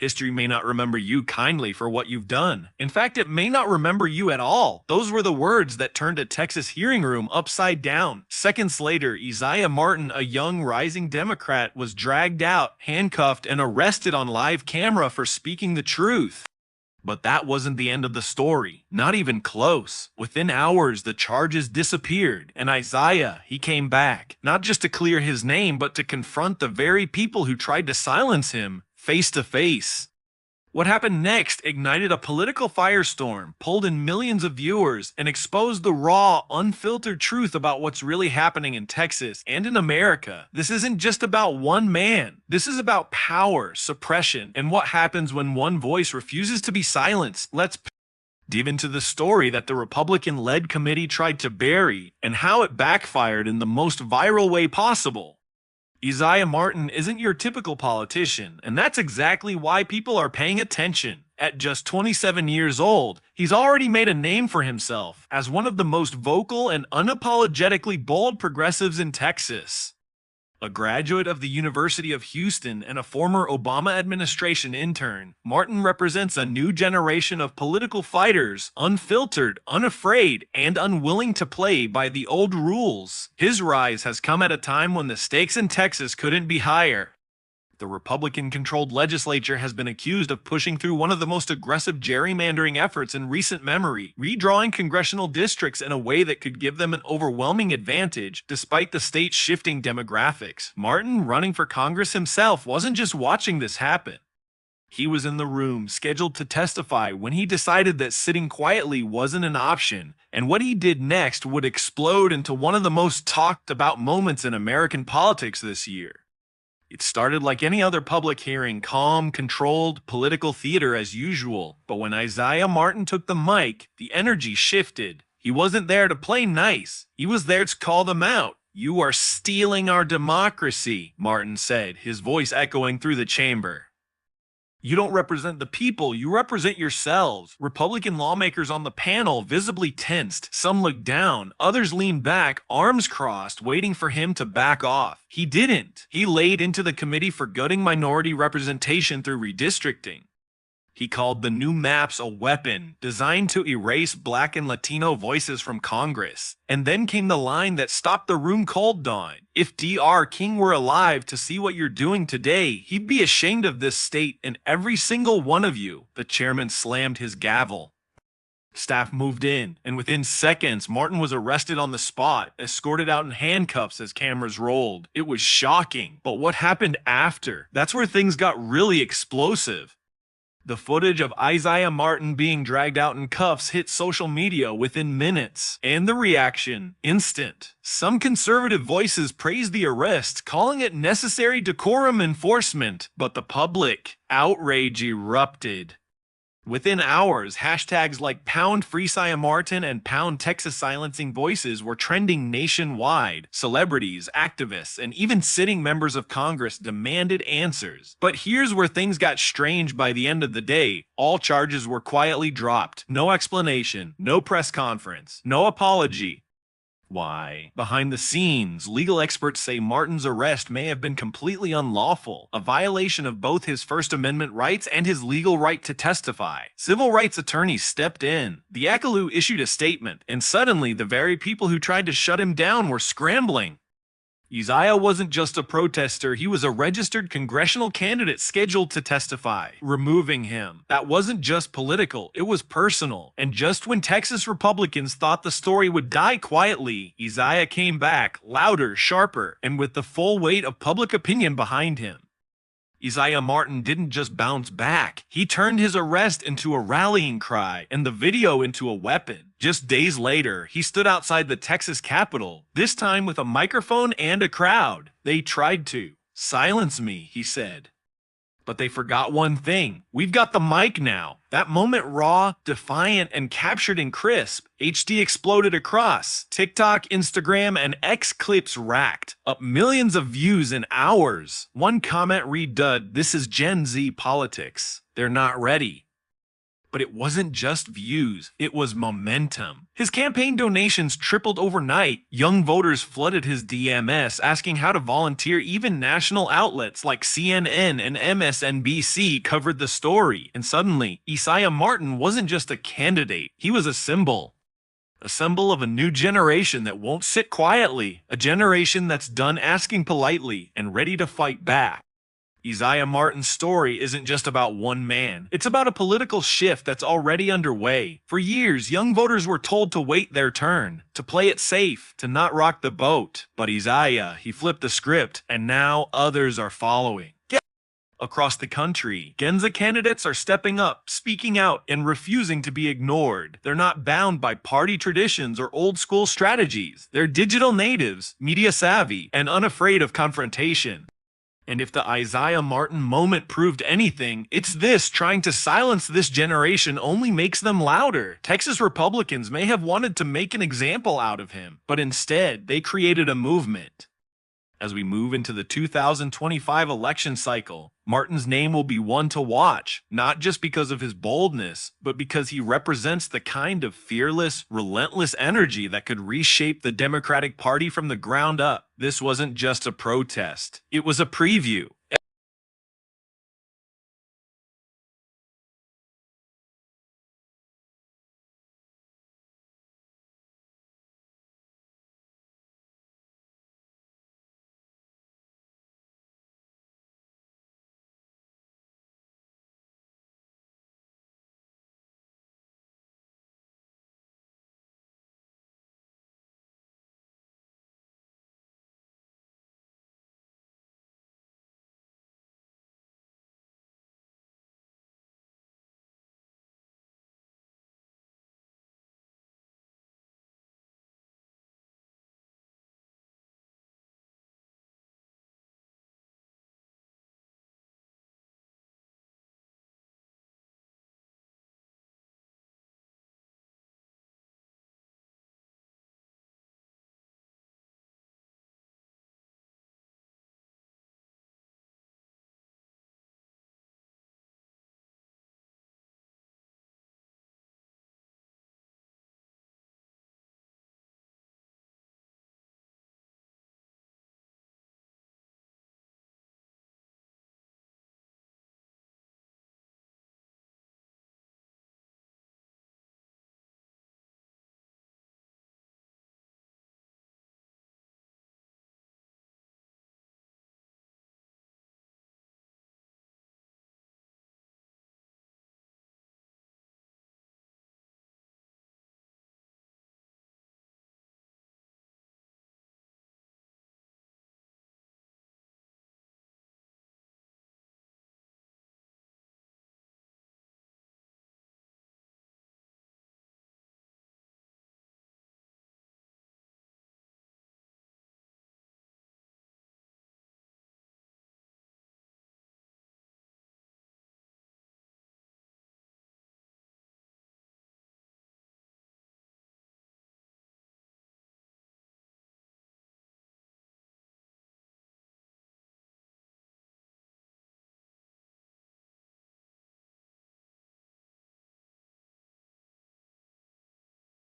History may not remember you kindly for what you've done. In fact, it may not remember you at all. Those were the words that turned a Texas hearing room upside down. Seconds later, Isaiah Martin, a young rising Democrat, was dragged out, handcuffed, and arrested on live camera for speaking the truth. But that wasn't the end of the story. Not even close. Within hours, the charges disappeared, and Isaiah, he came back. Not just to clear his name, but to confront the very people who tried to silence him, face to face. What happened next ignited a political firestorm, pulled in millions of viewers, and exposed the raw, unfiltered truth about what's really happening in Texas and in America. This isn't just about one man. This is about power, suppression, and what happens when one voice refuses to be silenced. Let's dive into the story that the Republican-led committee tried to bury and how it backfired in the most viral way possible. Isaiah Martin isn't your typical politician, and that's exactly why people are paying attention. At just 27 years old, he's already made a name for himself as one of the most vocal and unapologetically bold progressives in Texas. A graduate of the University of Houston and a former Obama administration intern, Martin represents a new generation of political fighters, unfiltered, unafraid, and unwilling to play by the old rules. His rise has come at a time when the stakes in Texas couldn't be higher. The Republican-controlled legislature has been accused of pushing through one of the most aggressive gerrymandering efforts in recent memory, redrawing congressional districts in a way that could give them an overwhelming advantage, despite the state's shifting demographics. Martin, running for Congress himself, wasn't just watching this happen. He was in the room, scheduled to testify, when he decided that sitting quietly wasn't an option, and what he did next would explode into one of the most talked about moments in American politics this year. It started like any other public hearing, calm, controlled, political theater as usual. But when Isaiah Martin took the mic, the energy shifted. He wasn't there to play nice. He was there to call them out. "You are stealing our democracy," Martin said, his voice echoing through the chamber. "You don't represent the people, you represent yourselves." Republican lawmakers on the panel visibly tensed. Some looked down, others leaned back, arms crossed, waiting for him to back off. He didn't. He laid into the committee for gutting minority representation through redistricting. He called the new maps a weapon, designed to erase Black and Latino voices from Congress. And then came the line that stopped the room cold, Dawn. "If Dr. King were alive to see what you're doing today, he'd be ashamed of this state and every single one of you." The chairman slammed his gavel. Staff moved in, and within seconds, Martin was arrested on the spot, escorted out in handcuffs as cameras rolled. It was shocking, but what happened after? That's where things got really explosive. The footage of Isaiah Martin being dragged out in cuffs hit social media within minutes, and the reaction, instant. Some conservative voices praised the arrest, calling it necessary decorum enforcement, but the public outrage erupted. Within hours, hashtags like #FreeIsaiahMartin and #Texas Silencing Voices were trending nationwide. Celebrities, activists, and even sitting members of Congress demanded answers. But here's where things got strange by the end of the day. All charges were quietly dropped. No explanation, no press conference, no apology. Why? Behind the scenes, legal experts say Martin's arrest may have been completely unlawful, a violation of both his First Amendment rights and his legal right to testify. Civil rights attorneys stepped in. The Akaloo issued a statement, and suddenly the very people who tried to shut him down were scrambling. Isaiah wasn't just a protester, he was a registered congressional candidate scheduled to testify. Removing him, that wasn't just political, it was personal. And just when Texas Republicans thought the story would die quietly, Isaiah came back, louder, sharper, and with the full weight of public opinion behind him. Isaiah Martin didn't just bounce back, he turned his arrest into a rallying cry and the video into a weapon. Just days later, he stood outside the Texas Capitol, this time with a microphone and a crowd. "They tried to silence me," he said. But they forgot one thing. We've got the mic now. That moment, raw, defiant, and captured in crisp. HD exploded across. TikTok, Instagram, and X clips racked up millions of views in hours. One comment read, "This is Gen Z politics. They're not ready." But it wasn't just views, it was momentum. His campaign donations tripled overnight. Young voters flooded his DMs asking how to volunteer. Even national outlets like CNN and MSNBC covered the story. And suddenly, Isaiah Martin wasn't just a candidate, he was a symbol. A symbol of a new generation that won't sit quietly, a generation that's done asking politely and ready to fight back. Isaiah Martin's story isn't just about one man. It's about a political shift that's already underway. For years, young voters were told to wait their turn, to play it safe, to not rock the boat. But Isaiah, he flipped the script, and now others are following. Across the country, Genza candidates are stepping up, speaking out, and refusing to be ignored. They're not bound by party traditions or old-school strategies. They're digital natives, media-savvy, and unafraid of confrontation. And if the Isaiah Martin moment proved anything, it's this: trying to silence this generation only makes them louder. Texas Republicans may have wanted to make an example out of him, but instead, they created a movement. As we move into the 2025 election cycle, Martin's name will be one to watch, not just because of his boldness, but because he represents the kind of fearless, relentless energy that could reshape the Democratic Party from the ground up. This wasn't just a protest, it was a preview.